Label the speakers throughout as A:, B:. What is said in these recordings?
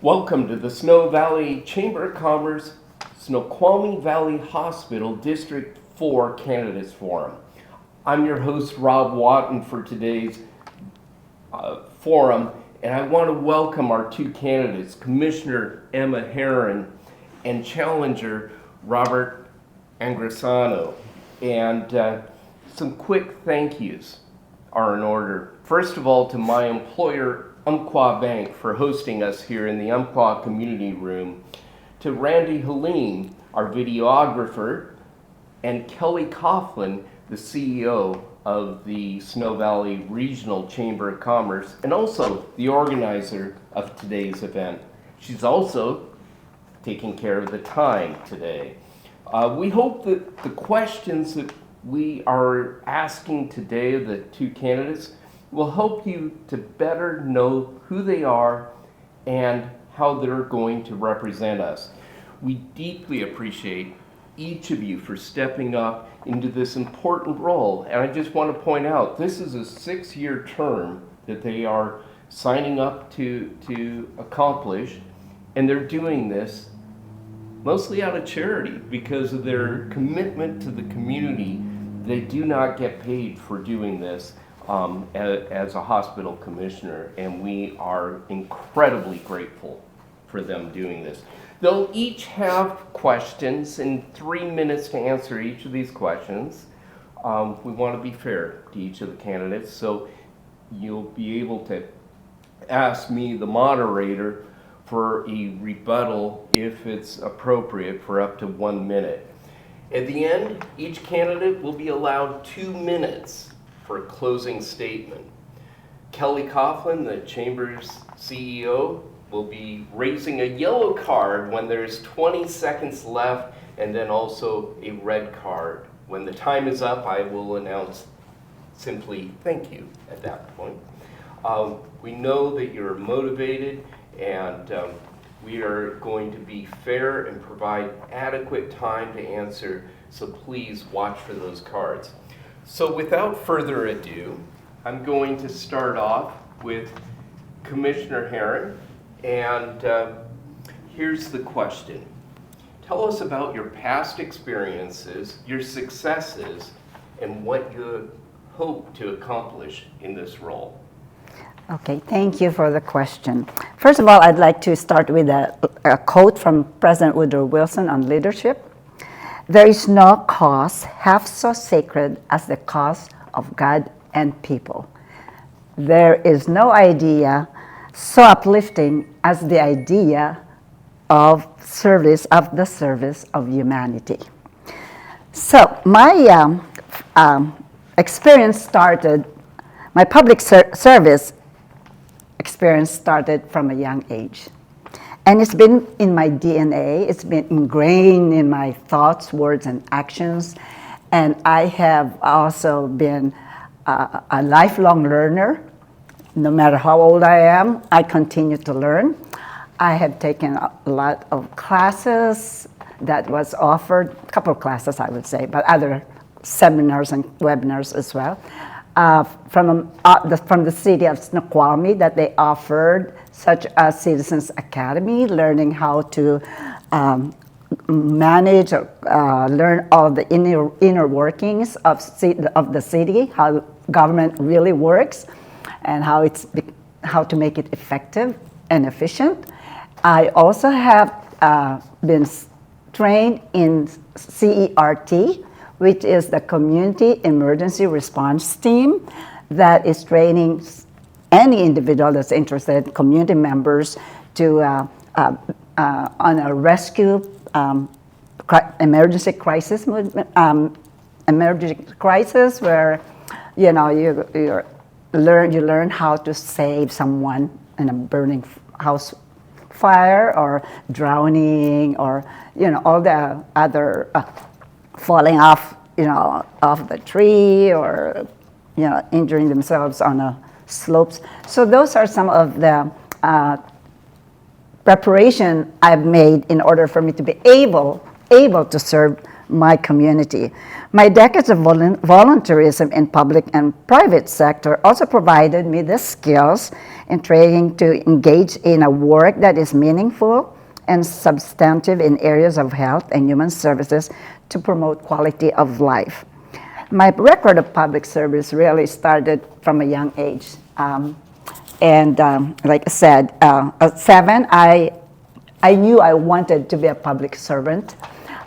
A: Welcome to the Snow Valley Chamber of Commerce, Snoqualmie Valley Hospital, District 4 Candidates Forum. I'm your host, Rob Watton, for today's forum, and I want to welcome our two candidates, Commissioner Emma Herron and Challenger Robert Angrisano. And some quick thank yous are in order. First of all, to my employer, Umpqua Bank, for hosting us here in the Umpqua Community Room, to Randy Helene, our videographer, and Kelly Coughlin, the CEO of the Snow Valley Regional Chamber of Commerce, and also the organizer of today's event. She's also taking care of the time today. We hope that the questions that we are asking today of the two candidates will help you to better know who they are and how they're going to represent us. We deeply appreciate each of you for stepping up into this important role. And I just want to point out, this is a 6-year term that they are signing up to accomplish, and they're doing this mostly out of charity because of their commitment to the community. They do not get paid for doing this as a hospital commissioner, and we are incredibly grateful for them doing this. They'll each have questions in 3 minutes to answer each of these questions. We want to be fair to each of the candidates, so you'll be able to ask me, the moderator, for a rebuttal if it's appropriate for up to 1 minute. At the end, each candidate will be allowed 2 minutes for a closing statement. Kelly Coughlin, the Chamber's CEO, will be raising a yellow card when there's 20 seconds left, and then also a red card. When the time is up, I will announce simply thank you at that point. We know that you're motivated, and we are going to be fair and provide adequate time to answer, so please watch for those cards. So without further ado, I'm going to start off with Commissioner Herron, and here's the question. Tell us about your past experiences, your successes, and what you hope to accomplish in this role.
B: Okay, thank you for the question. First of all, I'd like to start with a quote from President Woodrow Wilson on leadership. There is no cause half so sacred as the cause of God and people. There is no idea so uplifting as the idea of service, of the service of humanity. So my experience started, my public service experience started from a young age. And it's been in my DNA, it's been ingrained in my thoughts, words, and actions. And I have also been a lifelong learner. No matter how old I am, I continue to learn. I have taken a lot of classes that was offered, a couple of classes I would say, but other seminars and webinars as well. From the city of Snoqualmie that they offered, such as Citizens Academy, learning how to manage or learn all the inner workings of the city, how government really works, and how to make it effective and efficient. I also have been trained in CERT, which is the Community Emergency Response Team that is training any individual that's interested, community members, to on a rescue emergency crisis where you learn how to save someone in a burning house fire or drowning or all the other falling off off the tree or injuring themselves on a slopes. So those are some of the preparation I've made in order for me to be able to serve my community. My decades of volunteerism in public and private sector also provided me the skills and training to engage in a work that is meaningful and substantive in areas of health and human services to promote quality of life. My record of public service really started from a young age. Like I said, at 7, I knew I wanted to be a public servant.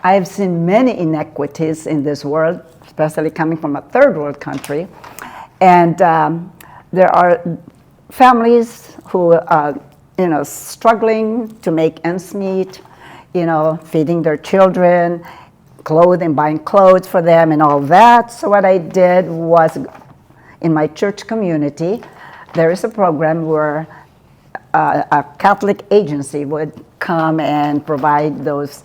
B: I have seen many inequities in this world, especially coming from a third world country. And there are families who are, struggling to make ends meet, feeding their children, buying clothes for them and all that. So what I did was, in my church community, there is a program where a Catholic agency would come and provide those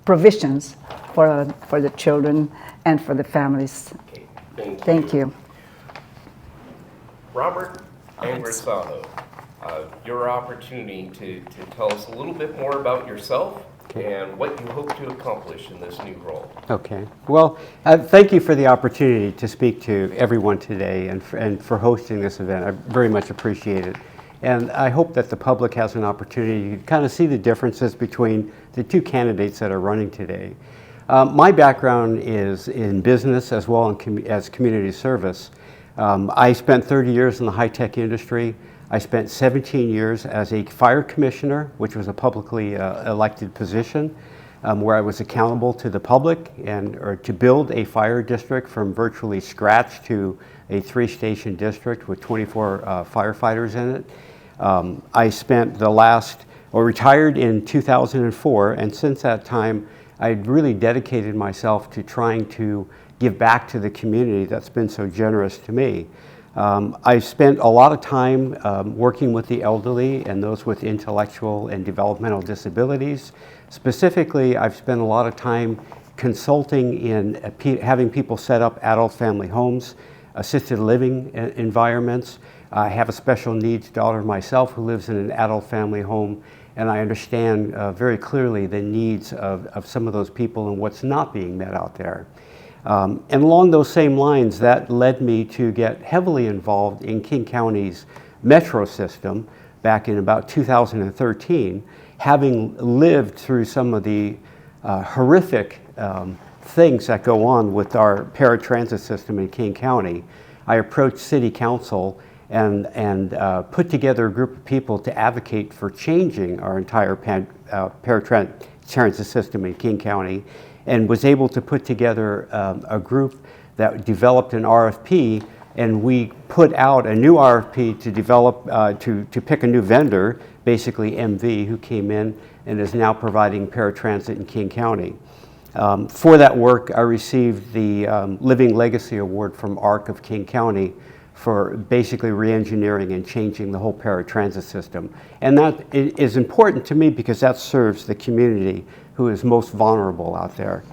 B: provisions for the children and for the families.
A: Okay,
B: Thank you.
A: Robert Angrisano, your opportunity to tell us a little bit more about yourself and what you hope to accomplish in this new role.
C: Okay. Well, thank you for the opportunity to speak to everyone today and for hosting this event. I very much appreciate it. And I hope that the public has an opportunity to kind of see the differences between the two candidates that are running today. My background is in business as well as community service. I spent 30 years in the high-tech industry. I spent 17 years as a fire commissioner, which was a publicly elected position, where I was accountable to the public or to build a fire district from virtually scratch to a 3-station district with 24 firefighters in it. I spent retired in 2004, and since that time, I'd really dedicated myself to trying to give back to the community that's been so generous to me. I spent a lot of time working with the elderly and those with intellectual and developmental disabilities. Specifically, I've spent a lot of time consulting in having people set up adult family homes, assisted living environments. I have a special needs daughter myself who lives in an adult family home, and I understand very clearly the needs of some of those people and what's not being met out there. And along those same lines, that led me to get heavily involved in King County's metro system back in about 2013, having lived through some of the horrific things that go on with our paratransit system in King County. I approached City Council and put together a group of people to advocate for changing our entire paratransit system in King County, and was able to put together a group that developed an RFP, and we put out a new RFP to develop, to pick a new vendor, basically MV, who came in and is now providing paratransit in King County. For that work, I received the Living Legacy Award from ARC of King County for basically re-engineering and changing the whole paratransit system. And that is important to me because that serves the community who is most vulnerable out there.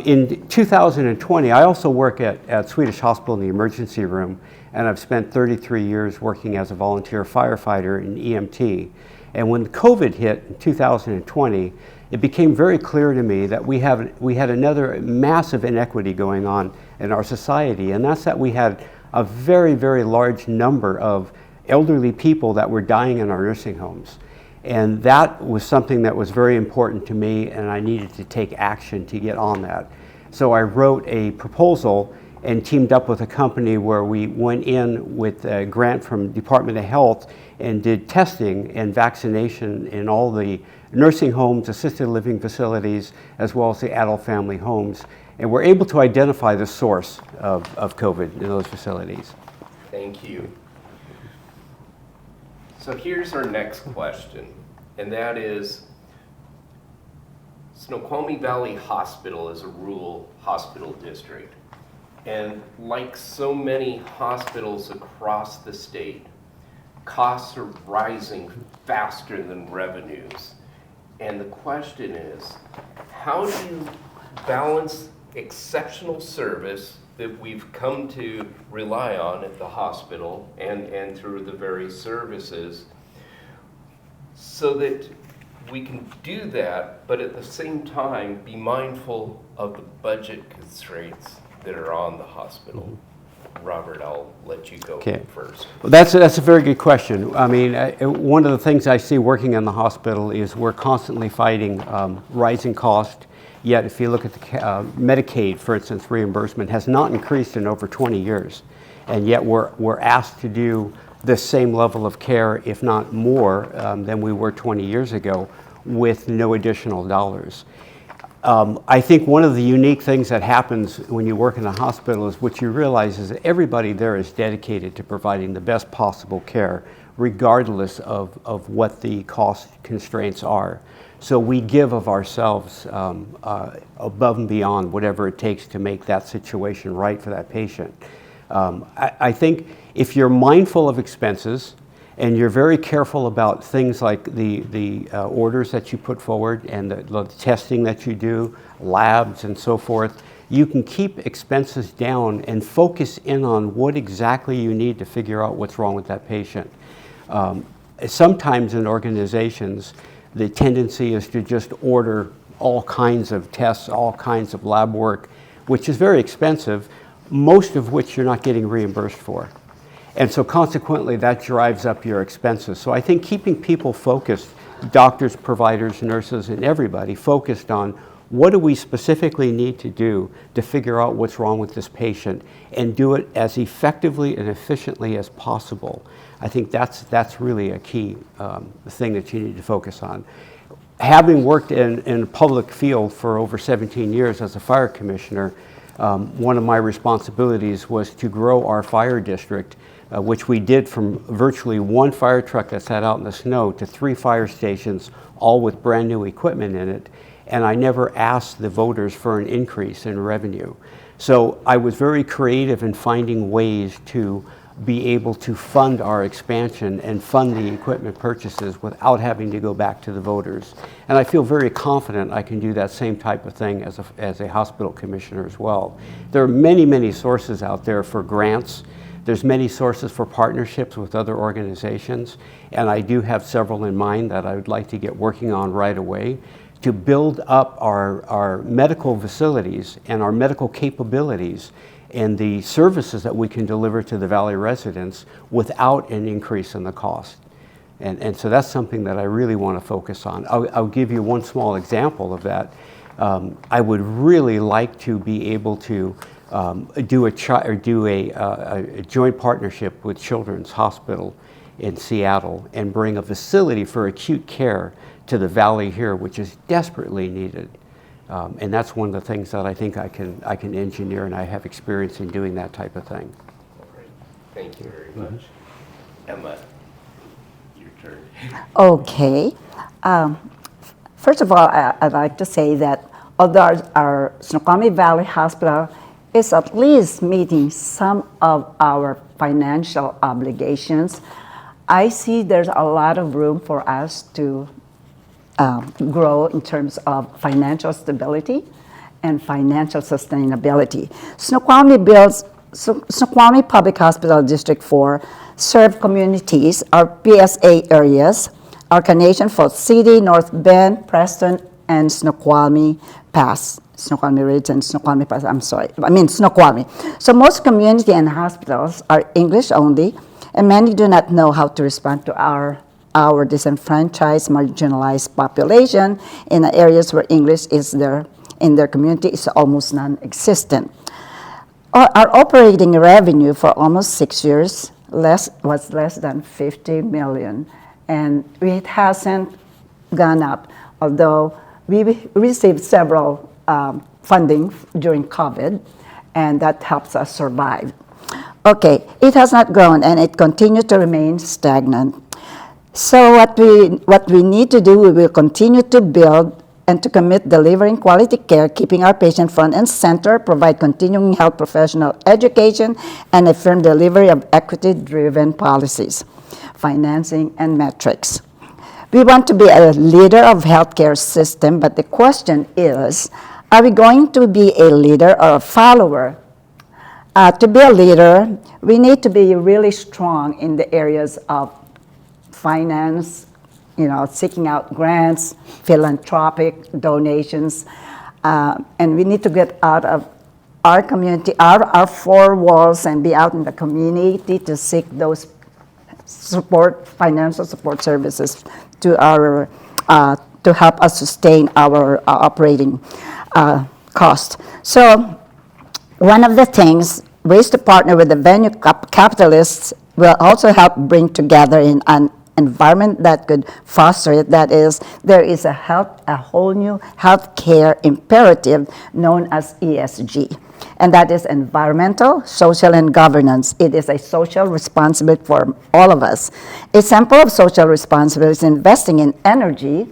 C: In 2020, I also work at Swedish Hospital in the emergency room, and I've spent 33 years working as a volunteer firefighter in EMT. And when COVID hit in 2020, it became very clear to me that we had another massive inequity going on in our society, and that's that we had a very, very large number of elderly people that were dying in our nursing homes. And that was something that was very important to me, and I needed to take action to get on that. So I wrote a proposal and teamed up with a company where we went in with a grant from Department of Health and did testing and vaccination in all the nursing homes, assisted living facilities, as well as the adult family homes. And we're able to identify the source of COVID in those facilities.
A: Thank you. So here's our next question, and that is, Snoqualmie Valley Hospital is a rural hospital district. And like so many hospitals across the state, costs are rising faster than revenues. And the question is, how do you balance exceptional service that we've come to rely on at the hospital and through the various services so that we can do that, but at the same time, be mindful of the budget constraints that are on the hospital. Robert, I'll let you go
C: Okay.
A: first.
C: Well, that's a very good question. I mean, one of the things I see working in the hospital is we're constantly fighting rising cost. Yet, if you look at the Medicaid, for instance, reimbursement has not increased in over 20 years, and yet we're asked to do the same level of care, if not more, than we were 20 years ago, with no additional dollars. I think one of the unique things that happens when you work in a hospital is what you realize is that everybody there is dedicated to providing the best possible care, regardless of what the cost constraints are. So we give of ourselves above and beyond whatever it takes to make that situation right for that patient. I think if you're mindful of expenses, and you're very careful about things like the orders that you put forward and the testing that you do, labs and so forth, you can keep expenses down and focus in on what exactly you need to figure out what's wrong with that patient. Sometimes in organizations, the tendency is to just order all kinds of tests, all kinds of lab work, which is very expensive, most of which you're not getting reimbursed for. And so consequently, that drives up your expenses. So I think keeping people focused, doctors, providers, nurses, and everybody focused on what do we specifically need to do to figure out what's wrong with this patient and do it as effectively and efficiently as possible. I think that's really a key thing that you need to focus on. Having worked in a public field for over 17 years as a fire commissioner, one of my responsibilities was to grow our fire district, which we did from virtually one fire truck that sat out in the snow to 3 fire stations, all with brand new equipment in it. And I never asked the voters for an increase in revenue. So I was very creative in finding ways to be able to fund our expansion and fund the equipment purchases without having to go back to the voters. And I feel very confident I can do that same type of thing as a hospital commissioner as well. There are many, many sources out there for grants. There's many sources for partnerships with other organizations, and I do have several in mind that I would like to get working on right away to build up our medical facilities and our medical capabilities and the services that we can deliver to the Valley residents without an increase in the cost. And so that's something that I really want to focus on. I'll give you one small example of that. I would really like to be able to do a joint partnership with Children's Hospital in Seattle and bring a facility for acute care to the Valley here, which is desperately needed. And that's one of the things that I think I can engineer, and I have experience in doing that type of thing.
A: Great. Thank you very much. Emma, your turn.
B: Okay. First of all, I'd like to say that although our Snoqualmie Valley Hospital is at least meeting some of our financial obligations, I see there's a lot of room for us to grow in terms of financial stability and financial sustainability. Snoqualmie Public Hospital District 4 serve communities, our PSA areas, Arcanation, Falls City, North Bend, Preston, and Snoqualmie Pass. Snoqualmie Ridge and Snoqualmie Pass, Snoqualmie. So most community and hospitals are English only, and many do not know how to respond to our disenfranchised, marginalized population in the areas where English is in their community is almost non-existent. Our operating revenue for almost 6 years was less than 50 million, and it hasn't gone up, although we received several funding during COVID, and that helps us survive. Okay, it has not grown, and it continues to remain stagnant. So what we need to do, we will continue to build and to commit delivering quality care, keeping our patient front and center, provide continuing health professional education, and a firm delivery of equity-driven policies, financing, and metrics. We want to be a leader of healthcare system, but the question is, are we going to be a leader or a follower? To be a leader, we need to be really strong in the areas of finance, seeking out grants, philanthropic donations, and we need to get out of our community, out of our four walls, and be out in the community to seek those financial support services to our to help us sustain our operating cost. So one of the things, ways to partner with the venue capitalists will also help bring together in an environment that could foster it. That is, there is a whole new healthcare imperative known as ESG. And that is environmental, social, and governance. It is a social responsibility for all of us. A sample of social responsibility is investing in energy,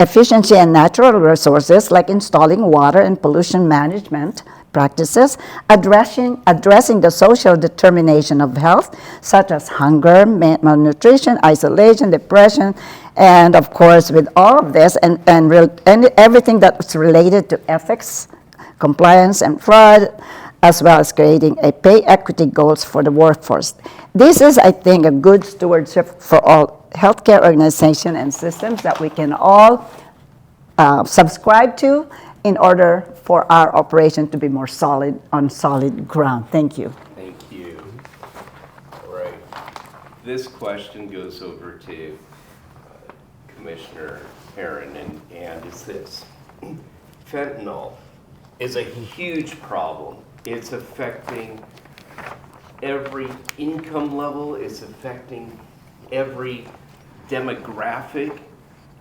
B: efficiency, and natural resources, like installing water and pollution management practices, addressing the social determination of health, such as hunger, malnutrition, isolation, depression, and of course, with all of this, and everything that's related to ethics, compliance, and fraud, as well as creating a pay equity goals for the workforce. This is, I think, a good stewardship for all healthcare organizations and systems that we can all subscribe to in order for our operation to be more solid, on solid ground. Thank you.
A: Thank you. All right. This question goes over to Commissioner Herron, and is this. Fentanyl is a huge problem. It's affecting every income level, it's affecting every demographic,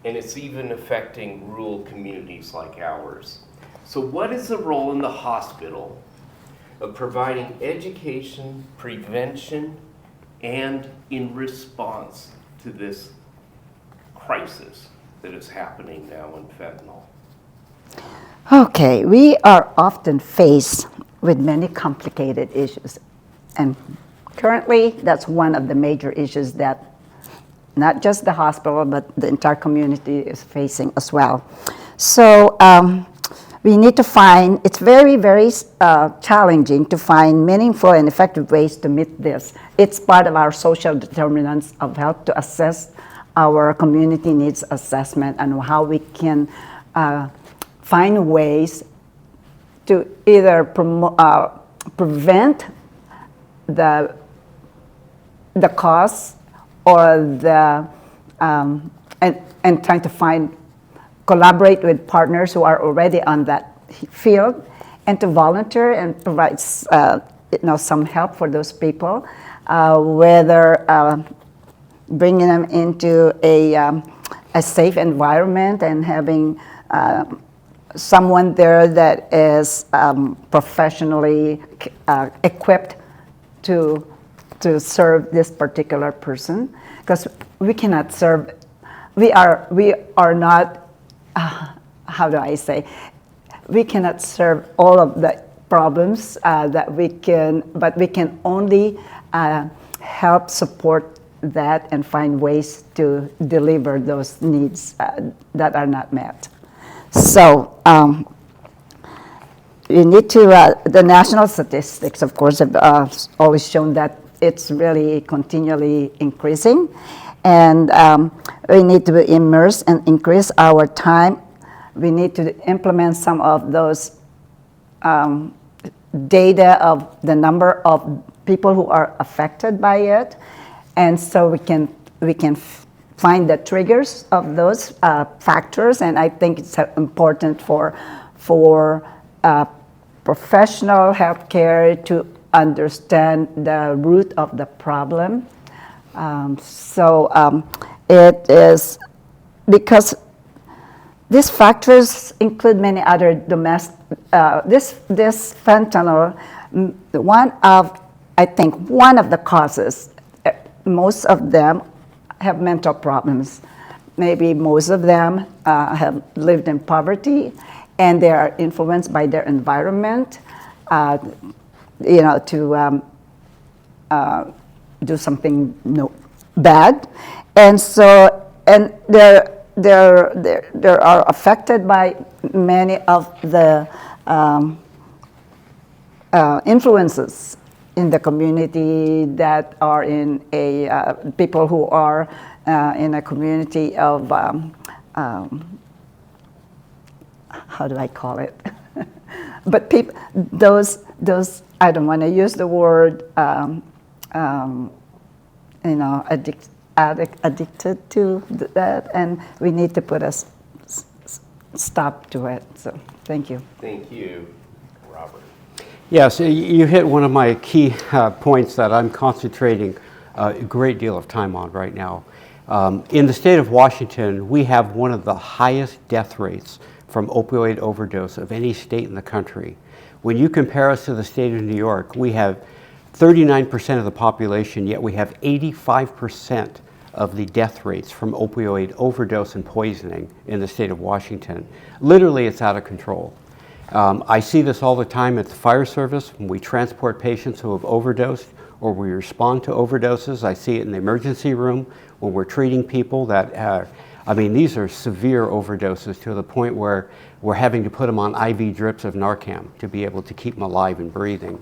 A: and it's even affecting rural communities like ours. So what is the role in the hospital of providing education, prevention, and in response to this crisis that is happening now in fentanyl?
B: Okay, we are often faced with many complicated issues, and currently that's one of the major issues that not just the hospital but the entire community is facing as well. So we need to find, it's very, very challenging to find meaningful and effective ways to meet this. It's part of our social determinants of health to assess our community needs assessment and how we can find ways to either prevent the cause or the and trying to collaborate with partners who are already on that field, and to volunteer and provide some help for those people, whether bringing them into a safe environment and having someone there that is professionally equipped to serve this particular person, because we cannot serve. We are not. How do I say? We cannot serve all of the problems that we can, but we can only help support that and find ways to deliver those needs that are not met. So you need to, the national statistics, of course, have always shown that it's really continually increasing, and we need to immerse and increase our time. We need to implement some of those data of the number of people who are affected by it, and so we can find the triggers of those factors. And I think it's important for professional healthcare to understand the root of the problem. It is because these factors include many other domestic. This fentanyl, I think one of the causes. Most of them have mental problems. Maybe most of them have lived in poverty, and they are influenced by their environment. To do something bad, and they are affected by many of the influences in the community that are in a people who are in a community of how do I call it? But people, those I don't want to use the word addicted to that, and we need to put a stop to it. So thank you.
A: Thank you, Robert.
C: Yes, you hit one of my key points that I'm concentrating a great deal of time on right now. In the state of Washington, we have one of the highest death rates from opioid overdose of any state in the country. When you compare us to the state of New York, we have 39% of the population, yet we have 85% of the death rates from opioid overdose and poisoning in the state of Washington. Literally, it's out of control. I see this all the time at the fire service when we transport patients who have overdosed or we respond to overdoses. I see it in the emergency room when we're treating people that these are severe overdoses to the point where we're having to put them on IV drips of Narcan to be able to keep them alive and breathing.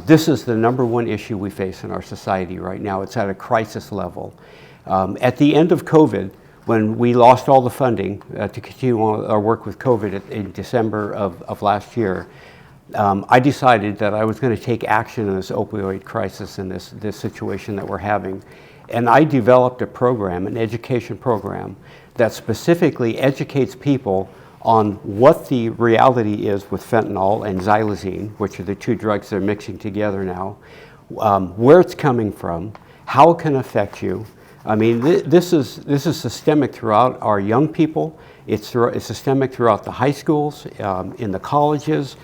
C: This is the number one issue we face in our society right now. It's at a crisis level. At the end of COVID, when we lost all the funding to continue our work with COVID in December of last year, I decided that I was going to take action in this opioid crisis and this situation that we're having. And I developed a program, an education program, that specifically educates people on what the reality is with fentanyl and xylazine, which are the two drugs they're mixing together now, where it's coming from, how it can affect you. I mean, this is systemic throughout our young people. It's systemic throughout the high schools, in the colleges.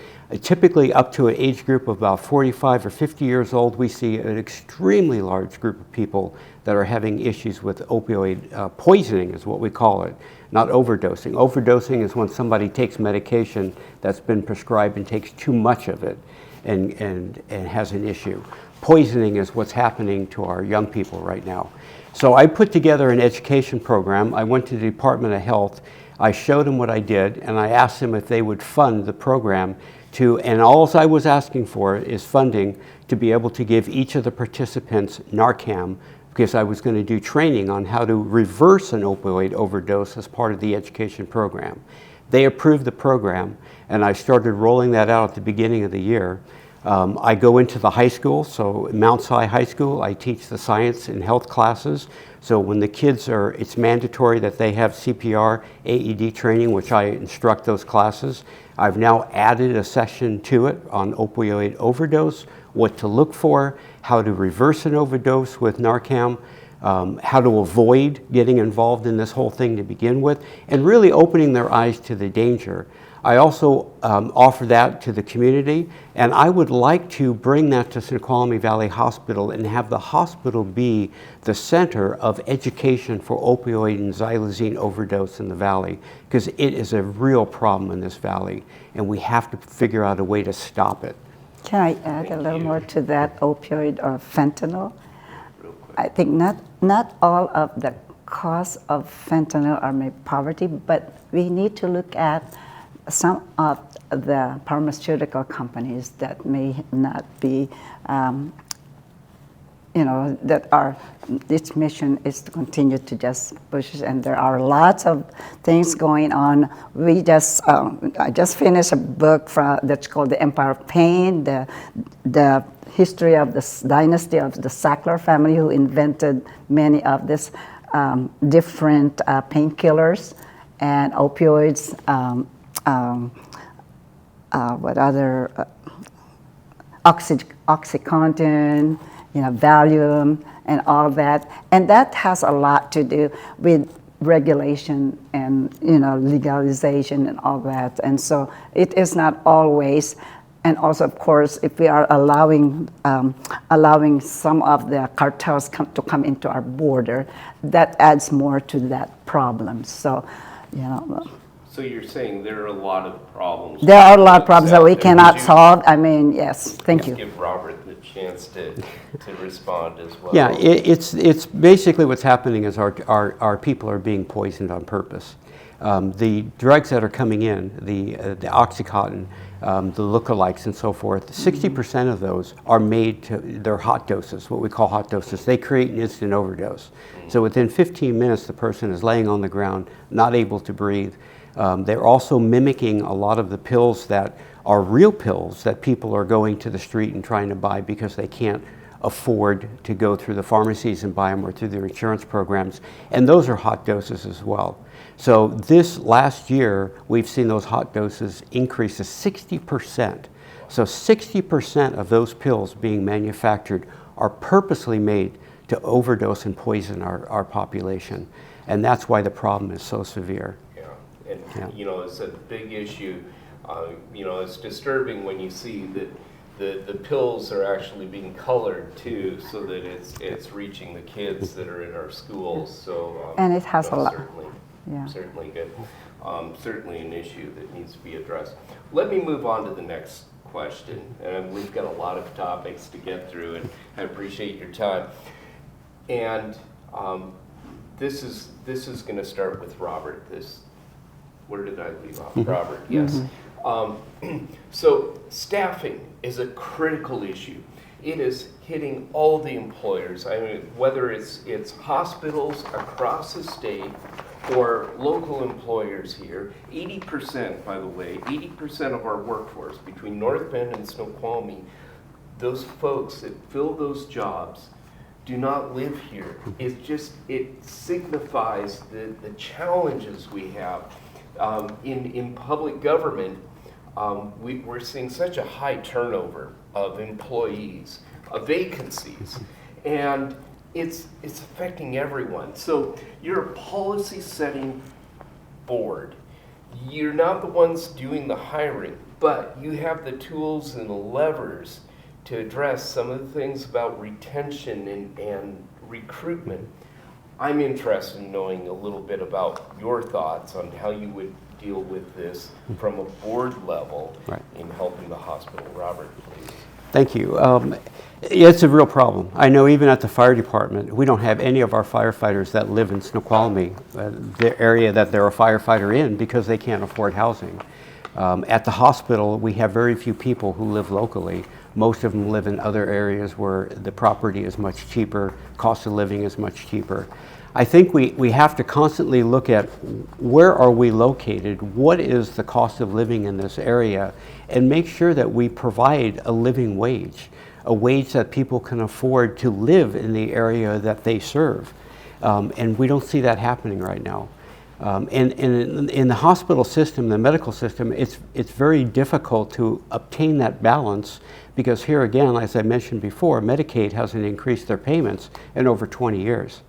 C: Typically up to an age group of about 45 or 50 years old, we see an extremely large group of people that are having issues with opioid poisoning is what we call it, not overdosing. Overdosing is when somebody takes medication that's been prescribed and takes too much of it and has an issue. Poisoning is what's happening to our young people right now. So I put together an education program. I went to the Department of Health. I showed them what I did, and I asked them if they would fund the program and all I was asking for is funding to be able to give each of the participants Narcan, because I was going to do training on how to reverse an opioid overdose as part of the education program. They approved the program, and I started rolling that out at the beginning of the year. I go into the high school, so Mount Si High School, I teach the science and health classes. So when the kids it's mandatory that they have CPR, AED training, which I instruct those classes. I've now added a session to it on opioid overdose, what to look for, how to reverse an overdose with Narcan, how to avoid getting involved in this whole thing to begin with, and really opening their eyes to the danger. I also offer that to the community, and I would like to bring that to Snoqualmie Valley Hospital and have the hospital be the center of education for opioid and xylazine overdose in the valley, because it is a real problem in this valley, and we have to figure out a way to stop it.
B: Can I add a little more to that opioid or fentanyl? I think not all of the cause of fentanyl are maybe poverty, but we need to look at some of the pharmaceutical companies that may not be, its mission is to continue to just push, and there are lots of things going on. I just finished a book that's called The Empire of Pain, the history of the dynasty of the Sackler family, who invented many of these different painkillers and opioids. OxyContin, Valium, and all that. And that has a lot to do with regulation and, legalization and all that. And so it is not always, and also, of course, if we are allowing some of the cartels to come into our border, that adds more to that problem. So,
A: So you're saying there are a lot of problems.
B: There are a lot of problems that we cannot solve. I mean, yes, thank you.
A: Give Robert the chance to respond as well.
C: Yeah, it's basically what's happening is our people are being poisoned on purpose. The drugs that are coming in, the Oxycontin, the lookalikes and so forth, 60% of those are they're hot doses, what we call hot doses. They create an instant overdose. So within 15 minutes, the person is laying on the ground, not able to breathe. They're also mimicking a lot of the pills that are real pills that people are going to the street and trying to buy because they can't afford to go through the pharmacies and buy them or through their insurance programs. And those are hot doses as well. So this last year, we've seen those hot doses increase to 60%. So 60% of those pills being manufactured are purposely made to overdose and poison our population. And that's why the problem is so severe.
A: Yeah, and you know, it's a big issue. You know, it's disturbing when you see that the pills are actually being colored too, so that it's reaching the kids that are in our schools. So
B: and it has a lot.
A: Certainly good. Certainly an issue that needs to be addressed. Let me move on to the next question. We've got a lot of topics to get through, and I appreciate your time. And this is going to start with Robert. Where did I leave off? Robert, yes. So staffing is a critical issue. It is hitting all the employers. I mean, whether it's hospitals across the state or local employers here. 80%, by the way, 80% of our workforce between North Bend and Snoqualmie, those folks that fill those jobs do not live here. It signifies the challenges we have. In public government, we're seeing such a high turnover of employees, of vacancies, and it's affecting everyone. So you're a policy setting board. You're not the ones doing the hiring, but you have the tools and the levers to address some of the things about retention and recruitment. I'm interested in knowing a little bit about your thoughts on how you would deal with this from a board level in helping the hospital. Robert, please.
C: Thank you. It's a real problem. I know even at the fire department, we don't have any of our firefighters that live in Snoqualmie, the area that they're a firefighter in, because they can't afford housing. At the hospital, we have very few people who live locally. Most of them live in other areas where the property is much cheaper, cost of living is much cheaper. I think we have to constantly look at where are we located, what is the cost of living in this area, and make sure that we provide a living wage, a wage that people can afford to live in the area that they serve. And we don't see that happening right now. And in the hospital system, the medical system, it's very difficult to obtain that balance, because here again, as I mentioned before, Medicaid hasn't increased their payments in over 20 years.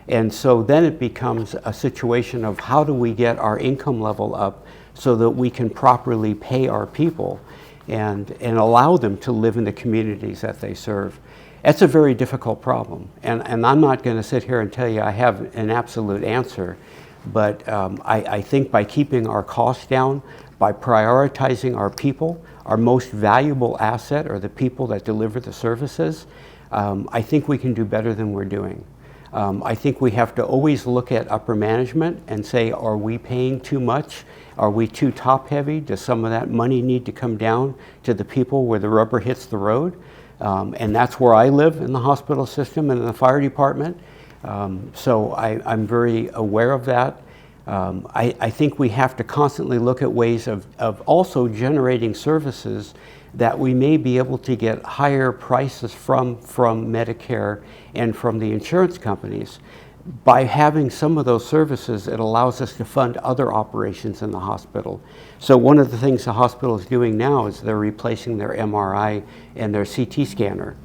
C: And so then it becomes a situation of how do we get our income level up so that we can properly pay our people and allow them to live in the communities that they serve. That's a very difficult problem. And I'm not going to sit here and tell you I have an absolute answer, but I think by keeping our costs down, by prioritizing our people, our most valuable asset are the people that deliver the services, I think we can do better than we're doing. I think we have to always look at upper management and say, are we paying too much? Are we too top heavy? Does some of that money need to come down to the people where the rubber hits the road? And that's where I live in the hospital system and in the fire department. So I'm very aware of that. I think we have to constantly look at ways of also generating services that we may be able to get higher prices from Medicare and from the insurance companies. By having some of those services, it allows us to fund other operations in the hospital. So one of the things the hospital is doing now is they're replacing their MRI and their CT scanner.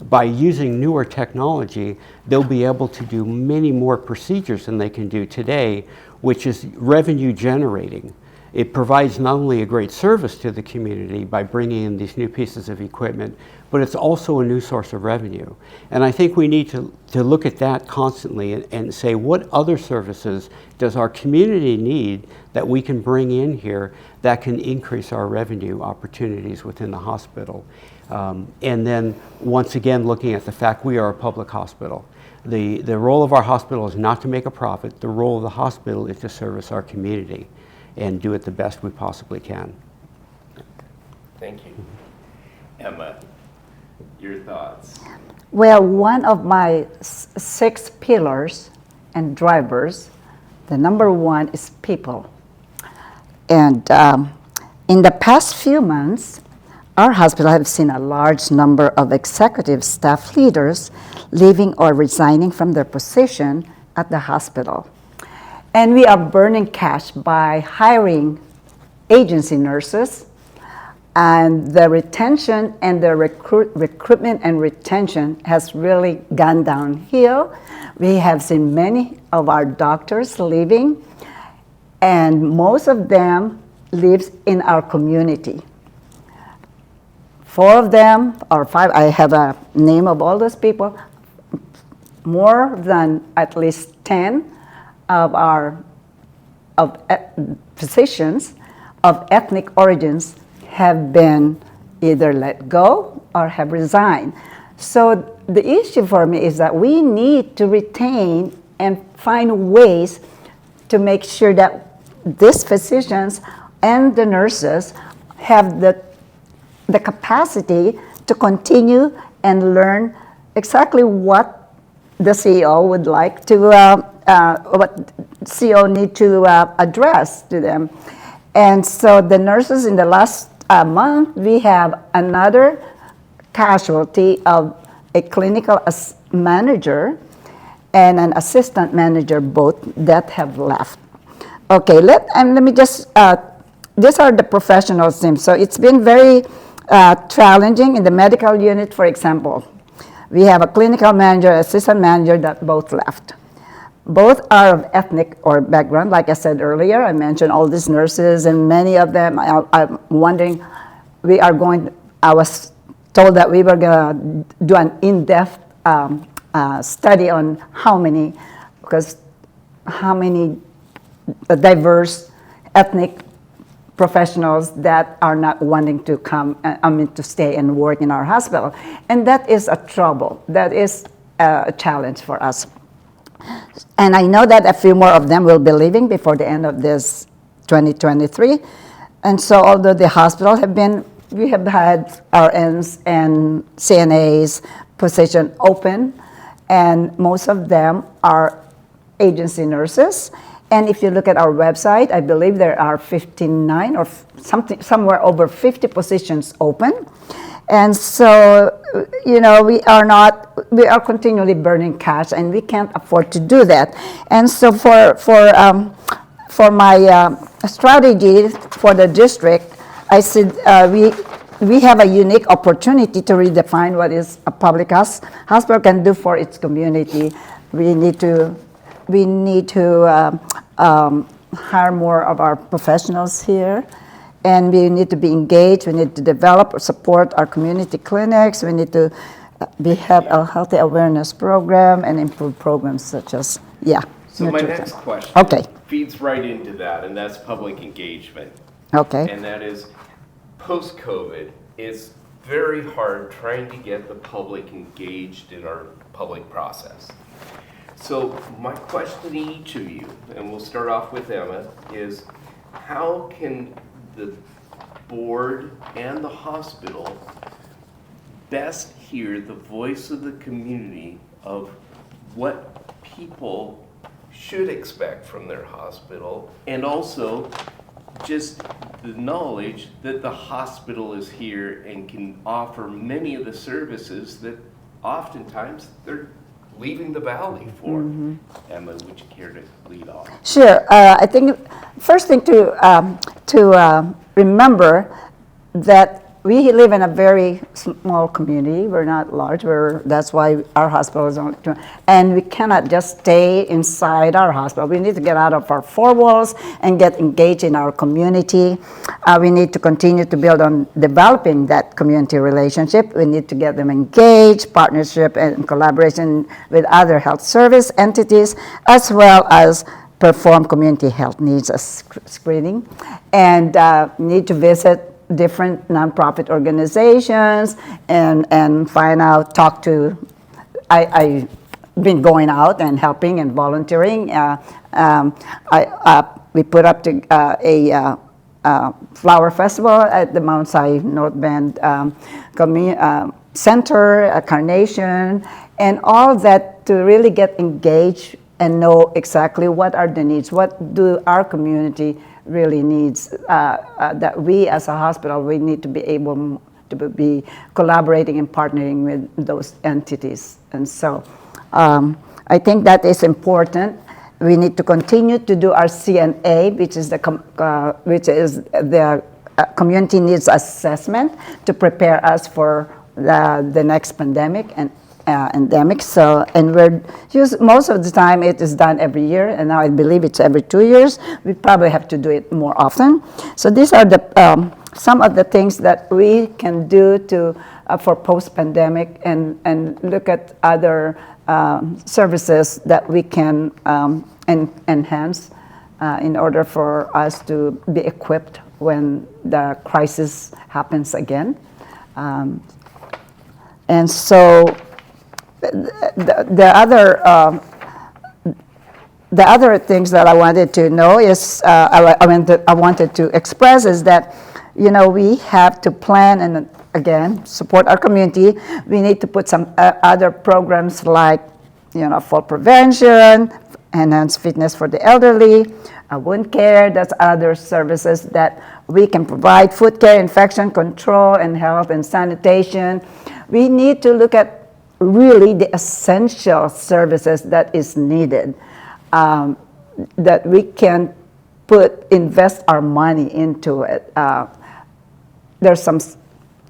C: By using newer technology, they'll be able to do many more procedures than they can do today, which is revenue generating. It provides not only a great service to the community by bringing in these new pieces of equipment, but it's also a new source of revenue. And I think we need to look at that constantly and say, what other services does our community need that we can bring in here that can increase our revenue opportunities within the hospital? And then once again, looking at the fact we are a public hospital. The role of our hospital is not to make a profit. The role of the hospital is to service our community and do it the best we possibly can.
A: Thank you. Emma, your thoughts?
B: Well, one of my 6 pillars and drivers, the number one is people. And in the past few months, our hospital has seen a large number of executive staff leaders leaving or resigning from their position at the hospital. And we are burning cash by hiring agency nurses, and the retention and the recruitment and retention has really gone downhill. We have seen many of our doctors leaving, and most of them lives in our community. 4 of them, or 5, I have a name of all those people, more than at least 10 of our physicians of ethnic origins have been either let go or have resigned. So the issue for me is that we need to retain and find ways to make sure that these physicians and the nurses have the capacity to continue and learn exactly what the CEO would like to, what CEO need to address to them. And so the nurses in the last month, we have another casualty of a clinical manager and an assistant manager, both that have left. Okay, let me just, these are the professionals' teams. So it's been very challenging in the medical unit, for example. We have a clinical manager, assistant manager that both left. Both are of ethnic or background. Like I said earlier, I mentioned all these nurses, and many of them, I'm wondering, I was told that we were going to do an in-depth study on how many diverse ethnic professionals that are not wanting to come, to stay and work in our hospital. And that is a trouble. That is a challenge for us. And I know that a few more of them will be leaving before the end of this 2023. And so although the hospital we have had RNs and CNAs position open, and most of them are agency nurses. And if you look at our website, I believe there are 59 or somewhere over 50 positions open. And so, we are continually burning cash, and we can't afford to do that. And so for my strategy for the district, I said we have a unique opportunity to redefine what is a public hospital can do for its community. We need to hire more of our professionals here, and we need to be engaged. We need to develop or support our community clinics. We need to have a healthy awareness program and improve programs such as,
A: So my
B: nutrition.
A: next question
B: Okay.
A: feeds right into that, and that's public engagement.
B: Okay.
A: And that is, post-COVID, it's very hard trying to get the public engaged in our public process. So my question to each of you, and we'll start off with Emma, is how can the board and the hospital best hear the voice of the community of what people should expect from their hospital, and also just the knowledge that the hospital is here and can offer many of the services that oftentimes they're leaving the valley for. Emma, would you care to lead off?
B: Sure. I think first thing to remember that we live in a very small community. We're not large. That's why our hospital is only 2. And we cannot just stay inside our hospital. We need to get out of our 4 walls and get engaged in our community. We need to continue to build on developing that community relationship. We need to get them engaged, partnership and collaboration with other health service entities, as well as perform community health needs screening, and need to visit different nonprofit organizations and find out, talk to, I been going out and helping and volunteering. We put up a flower festival at the Mount Si North Bend Center, a carnation, and all that to really get engaged and know exactly what are the needs, what do our community really needs, that we as a hospital, we need to be able to be collaborating and partnering with those entities. And so I think that is important. We need to continue to do our CNA, which is the community needs assessment to prepare us for the next pandemic and endemic. So, and most of the time it is done every year, and now I believe it's every 2 years. We probably have to do it more often. So these are the some of the things that we can do to for post-pandemic, and look at other services that we can enhance in order for us to be equipped when the crisis happens again. And so the other things that I wanted to know is, I wanted to express is that, we have to plan and, again, support our community. We need to put some other programs like, fall prevention, enhanced fitness for the elderly, wound care. That's other services that we can provide. Food care, infection control, and health and sanitation. We need to look at really the essential services that is needed, that we can invest our money into it.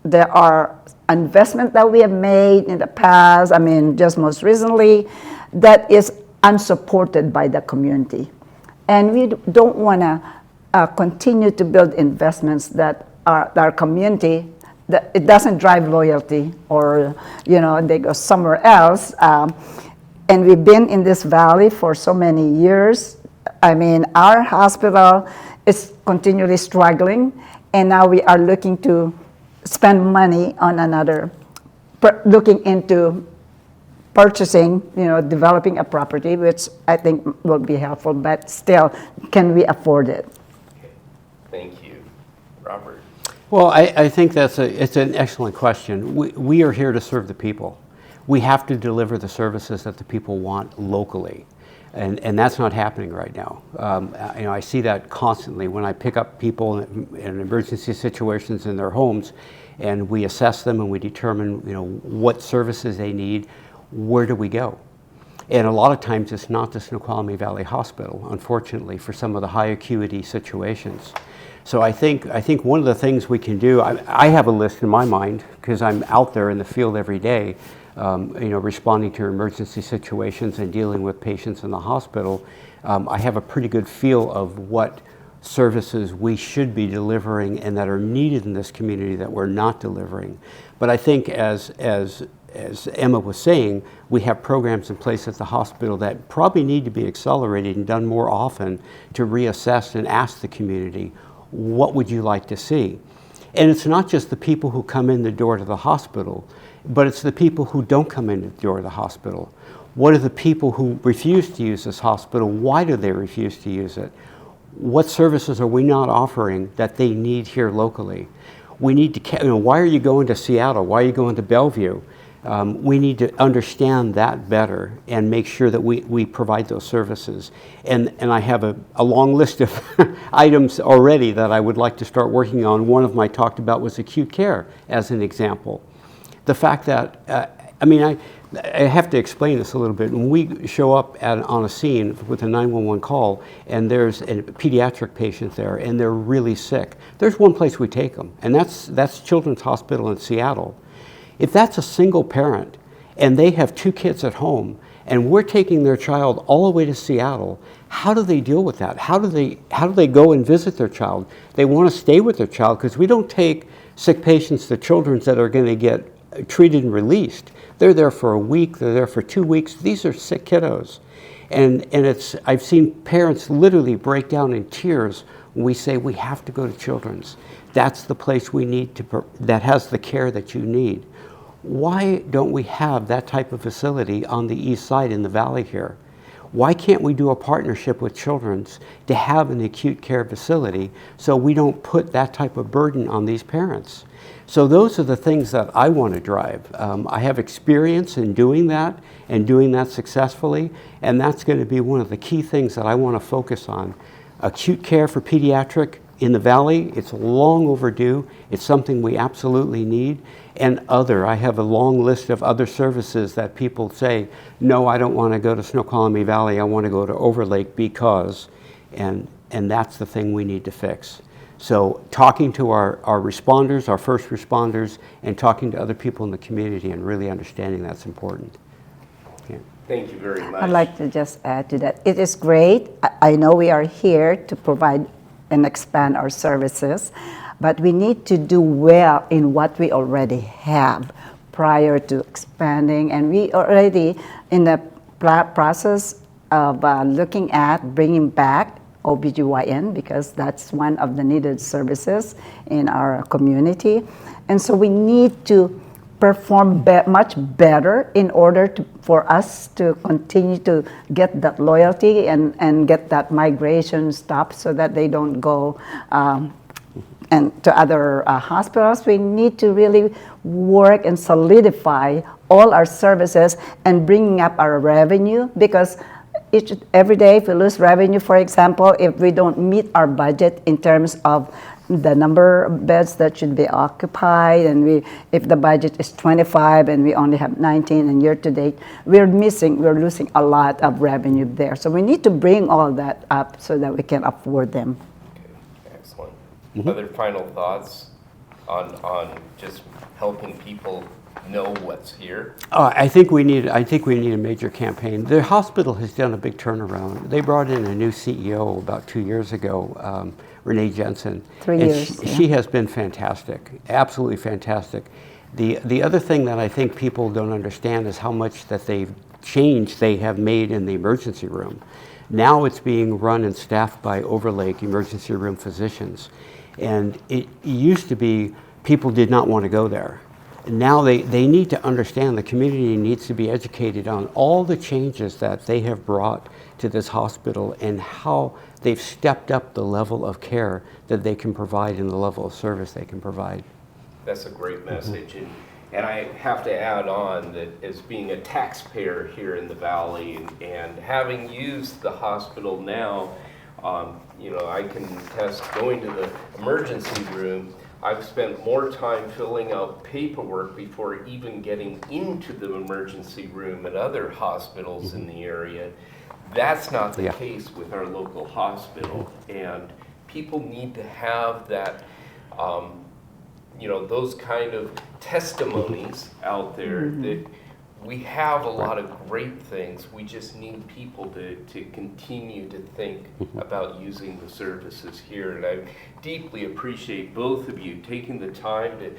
B: There are investments that we have made in the past, just most recently, that is unsupported by the community. And we don't want to continue to build investments that our community, that it doesn't drive loyalty, or they go somewhere else. And we've been in this valley for so many years. Our hospital is continually struggling, and now we are looking to spend money on looking into purchasing, developing a property, which I think will be helpful, but still, can we afford it?
A: Thank you. Robert?
C: Well, I think it's an excellent question. We are here to serve the people. We have to deliver the services that the people want locally. And that's not happening right now. I see that constantly when I pick up people in emergency situations in their homes, and we assess them and we determine, what services they need. Where do we go? And a lot of times it's not the Snoqualmie Valley Hospital, unfortunately, for some of the high acuity situations. So I think one of the things we can do, I have a list in my mind, because I'm out there in the field every day, responding to emergency situations and dealing with patients in the hospital. I have a pretty good feel of what services we should be delivering and that are needed in this community that we're not delivering. But I think as Emma was saying, we have programs in place at the hospital that probably need to be accelerated and done more often to reassess and ask the community, what would you like to see? And it's not just the people who come in the door to the hospital, but it's the people who don't come in the door of the hospital. What are the people who refuse to use this hospital? Why do they refuse to use it? What services are we not offering that they need here locally? We need to, why are you going to Seattle? Why are you going to Bellevue? We need to understand that better and make sure that we provide those services. And I have a long list of items already that I would like to start working on. One of them I talked about was acute care as an example. The fact that, I have to explain this a little bit. When we show up on a scene with a 911 call and there's a pediatric patient there and they're really sick, there's one place we take them, and that's Children's Hospital in Seattle. If that's a single parent and they have 2 kids at home and we're taking their child all the way to Seattle, how do they deal with that? How do they go and visit their child? They want to stay with their child, because we don't take sick patients to Children's that are going to get treated and released. They're there for a week, they're there for 2 weeks. These are sick kiddos. And I've seen parents literally break down in tears when we say we have to go to Children's. That's the place we need that has the care that you need. why don't we have that type of facility on the east side in the valley here? Why can't we do a partnership with Children's to have an acute care facility so we don't put that type of burden on these parents? So those are the things that I want to drive. I have experience in doing that and doing that successfully, and that's going to be one of the key things that I want to focus on. Acute care for pediatric in the valley, it's long overdue. It's something we absolutely need. And I have a long list of other services that people say, no, I don't want to go to Snoqualmie Valley, I want to go to Overlake because, and that's the thing we need to fix. So talking to our responders, our first responders, and talking to other people in the community and really understanding that's important. Yeah.
A: Thank you very much.
B: I'd like to just add to that. It is great. I know we are here to provide and expand our services, but we need to do well in what we already have prior to expanding. And we already in the process of looking at bringing back OBGYN because that's one of the needed services in our community. And so we need to perform much better in order for us to continue to get that loyalty and get that migration stopped so that they don't go and to other hospitals. We need to really work and solidify all our services and bringing up our revenue because every day if we lose revenue, for example, if we don't meet our budget in terms of the number of beds that should be occupied, and if the budget is 25 and we only have 19 and year to date, we're losing a lot of revenue there. So we need to bring all that up so that we can afford them.
A: Okay, excellent. Other final thoughts on just helping people know what's here?
C: I think we need a major campaign. The hospital has done a big turnaround. They brought in a new CEO about 2 years ago, Renee Jensen.
B: 3 years.
C: She has been fantastic, absolutely fantastic. The other thing that I think people don't understand is how much that they have made in the emergency room. Now it's being run and staffed by Overlake emergency room physicians. And it used to be people did not want to go there. Now they need to understand, the community needs to be educated on all the changes that they have brought to this hospital and how they've stepped up the level of care that they can provide and the level of service they can provide.
A: That's a great message. And I have to add on that as being a taxpayer here in the Valley and having used the hospital now, I can attest going to the emergency room. I've spent more time filling out paperwork before even getting into the emergency room at other hospitals in the area. That's not the case with our local hospital, and people need to have that, those kind of testimonies out there that we have a lot of great things. We just need people to continue to think about using the services here. And I deeply appreciate both of you taking the time to,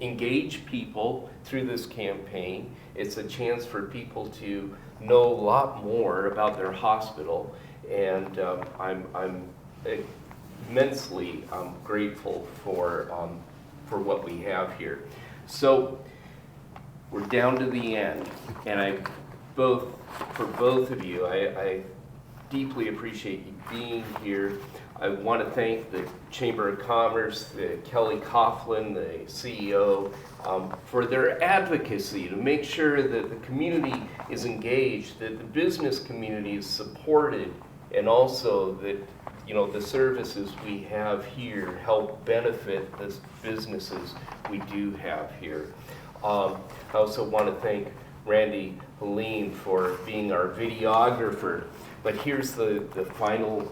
A: engage people through this campaign. It's a chance for people to know a lot more about their hospital. And I'm immensely grateful for what we have here. So we're down to the end, and for both of you, I deeply appreciate you being here. I want to thank the Chamber of Commerce, Kelly Coughlin, the CEO, for their advocacy to make sure that the community is engaged, that the business community is supported, and also that the services we have here help benefit the businesses we do have here. I also want to thank Randy Helene for being our videographer. But here's the final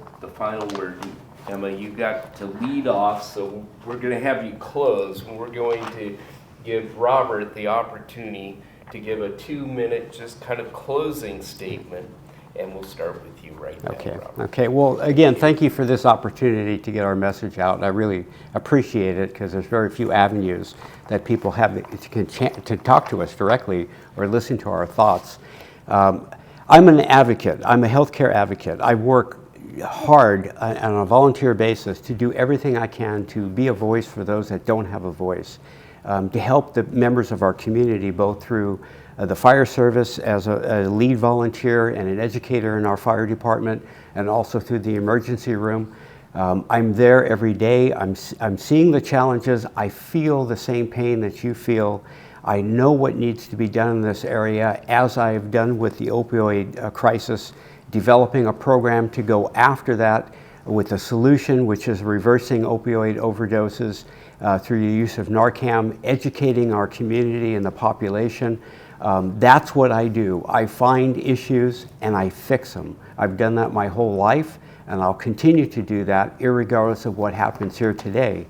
A: word. Emma, you got to lead off, so we're going to have you close, and we're going to give Robert the opportunity to give a 2-minute just kind of closing statement, and we'll start with you right now, Robert.
C: Okay. Well, again, thank you for this opportunity to get our message out. I really appreciate it because there's very few avenues that people have to talk to us directly or listen to our thoughts. I'm an advocate. I'm a healthcare advocate. I work hard on a volunteer basis to do everything I can to be a voice for those that don't have a voice. to help the members of our community, both through the fire service as a lead volunteer and an educator in our fire department, and also through the emergency room. I'm there every day. I'm seeing the challenges. I feel the same pain that you feel. I know what needs to be done in this area, as I've done with the opioid crisis, developing a program to go after that with a solution, which is reversing opioid overdoses through the use of Narcan, educating our community and the population. That's what I do. I find issues and I fix them. I've done that my whole life, and I'll continue to do that irregardless of what happens here today.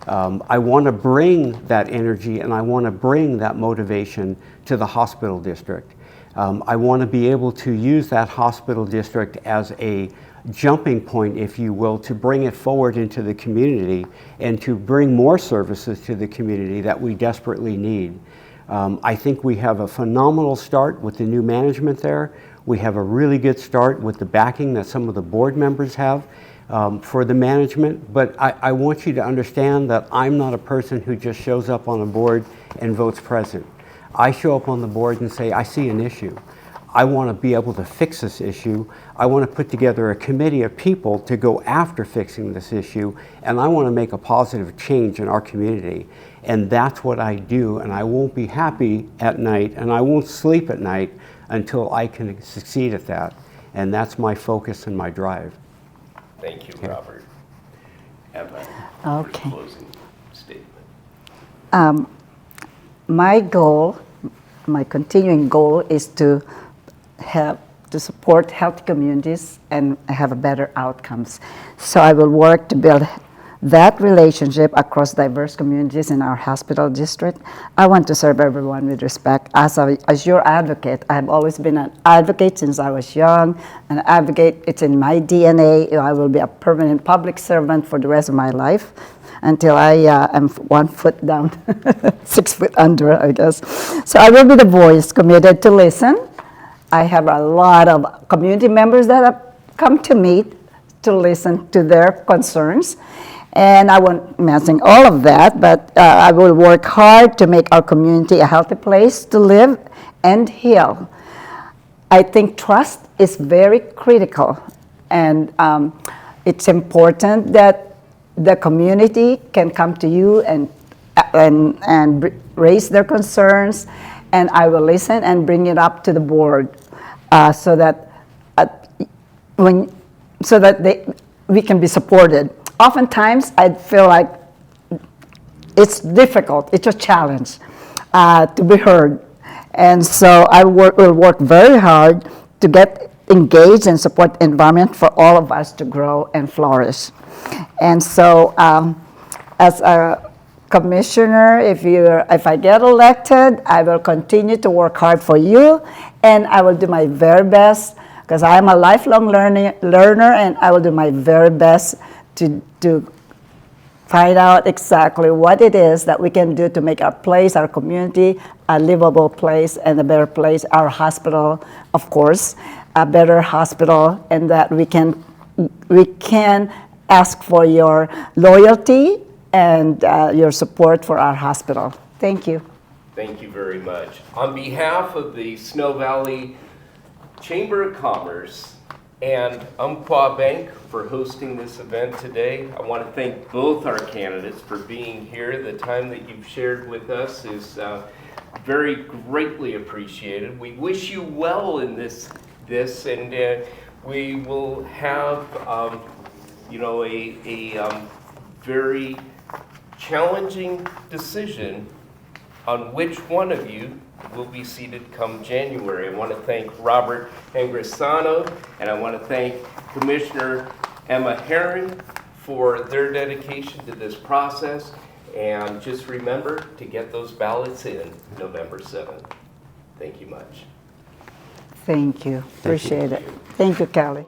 C: I want to bring that energy and I want to bring that motivation to the hospital district. I want to be able to use that hospital district as a jumping point, if you will, to bring it forward into the community and to bring more services to the community that we desperately need. I think we have a phenomenal start with the new management there. We have a really good start with the backing that some of the board members have for the management, but I want you to understand that I'm not a person who just shows up on a board and votes present. I show up on the board and say, I see an issue. I want to be able to fix this issue. I want to put together a committee of people to go after fixing this issue, and I want to make a positive change in our community. And that's what I do, and I won't be happy at night, and I won't sleep at night until I can succeed at that. And that's my focus and my drive.
A: Thank you, Robert. Emma,
B: Okay.
A: your closing statement.
B: My goal, my continuing goal, is to support healthy communities and have better outcomes. So I will work to build that relationship across diverse communities in our hospital district. I want to serve everyone with respect. As your advocate, I have always been an advocate since I was young. An advocate, it's in my DNA. I will be a permanent public servant for the rest of my life until I am 1 foot down, 6 foot under, I guess. So I will be the voice committed to listen. I have a lot of community members that have come to me to listen to their concerns. And I won't mention all of that, but I will work hard to make our community a healthy place to live and heal. I think trust is very critical, and it's important that the community can come to you and raise their concerns, and I will listen and bring it up to the board so that we can be supported. Oftentimes, I feel like it's difficult, it's a challenge to be heard. And so I will work very hard to get engaged and support the environment for all of us to grow and flourish. And so as a commissioner, if I get elected, I will continue to work hard for you, and I will do my very best, because I am a lifelong learner, and I will do my very best to find out exactly what it is that we can do to make our place, our community, a livable place and a better place, our hospital, of course, a better hospital, and that we can ask for your loyalty and your support for our hospital. Thank you.
A: Thank you very much. On behalf of the Snow Valley Chamber of Commerce and Umpqua Bank for hosting this event today, I want to thank both our candidates for being here. The time that you've shared with us is very greatly appreciated. We wish you well in this and we will have a very challenging decision on which one of you will be seated come January. I want to thank Robert Angrisano, and I want to thank Commissioner Emma Herron for their dedication to this process. And just remember to get those ballots in November 7th. Thank you much.
B: Thank you. Appreciate it. Thank you, Kelly.